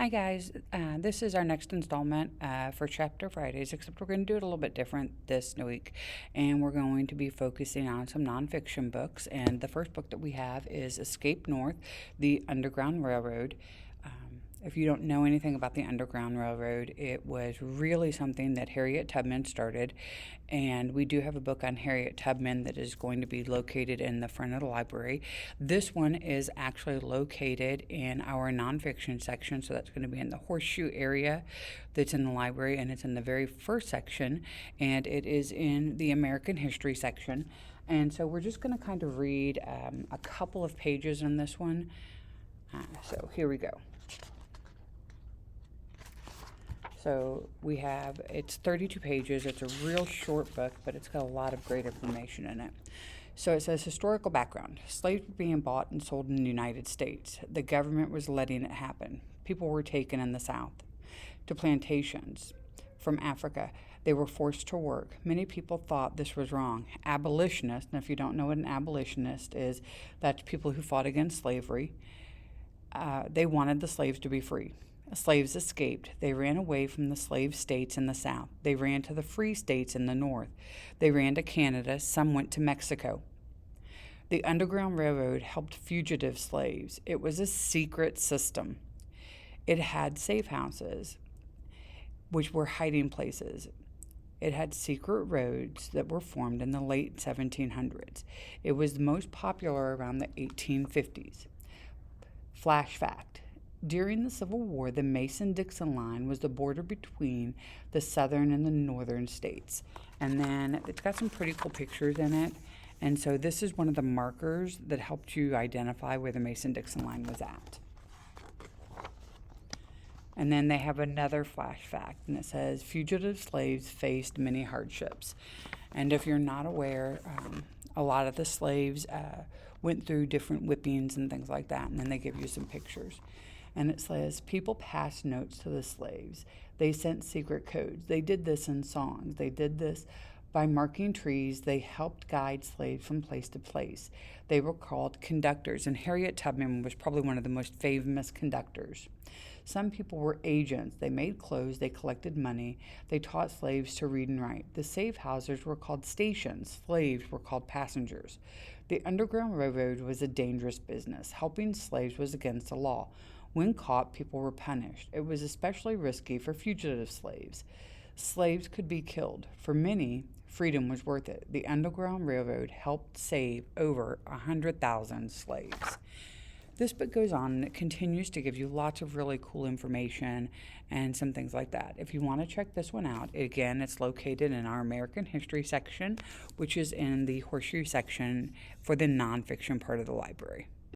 Hi guys, this is our next installment for Chapter Fridays, except we're going to do it a little bit different this week, and we're going to be focusing on some nonfiction books. And the first book that we have is Escape North, The Underground Railroad. If you don't know anything about the Underground Railroad, it was really something that Harriet Tubman started, and we do have a book on Harriet Tubman that is going to be located in the front of the library. This one is actually located in our nonfiction section, so that's going to be in the horseshoe area that's in the library, and it's in the very first section, and it is in the American history section. And so we're just going to kind of read a couple of pages on this one. So here we go. So we have, it's 32 pages. It's a real short book, but it's got a lot of great information in it. So it says historical background. Slaves were being bought and sold in the United States. The government was letting it happen. People were taken in the South to plantations from Africa. They were forced to work. Many people thought this was wrong. Abolitionists, and if you don't know what an abolitionist is, that's people who fought against slavery. They wanted the slaves to be free. Slaves escaped. They ran away from the slave states in the South. They ran to the free states in the North. They ran to Canada. Some went to Mexico. The Underground Railroad helped fugitive slaves. It was a secret system. It had safe houses, which were hiding places. It had secret roads that were formed in the late 1700s. It was most popular around the 1850s. Flash fact. During the Civil War, the Mason-Dixon line was the border between the southern and the northern states. And then it's got some pretty cool pictures in it. And so this is one of the markers that helped you identify where the Mason-Dixon line was at. And then they have another flash fact, and it says, fugitive slaves faced many hardships. And if you're not aware, a lot of the slaves went through different whippings and things like that, and then they give you some pictures. And it says, people passed notes to the slaves. They sent secret codes. They did this in songs. They did this by marking trees. They helped guide slaves from place to place. They were called conductors, and Harriet Tubman was probably one of the most famous conductors. Some people were agents. They made clothes. They collected money. They taught slaves to read and write. The safe houses were called stations. Slaves were called passengers. The Underground Railroad was a dangerous business. Helping slaves was against the law. When caught, people were punished. It was especially risky for fugitive slaves. Slaves could be killed. For many, freedom was worth it. The Underground Railroad helped save over 100,000 slaves. This book goes on and it continues to give you lots of really cool information and some things like that. If you want to check this one out, again, it's located in our American history section, which is in the horseshoe section for the nonfiction part of the library.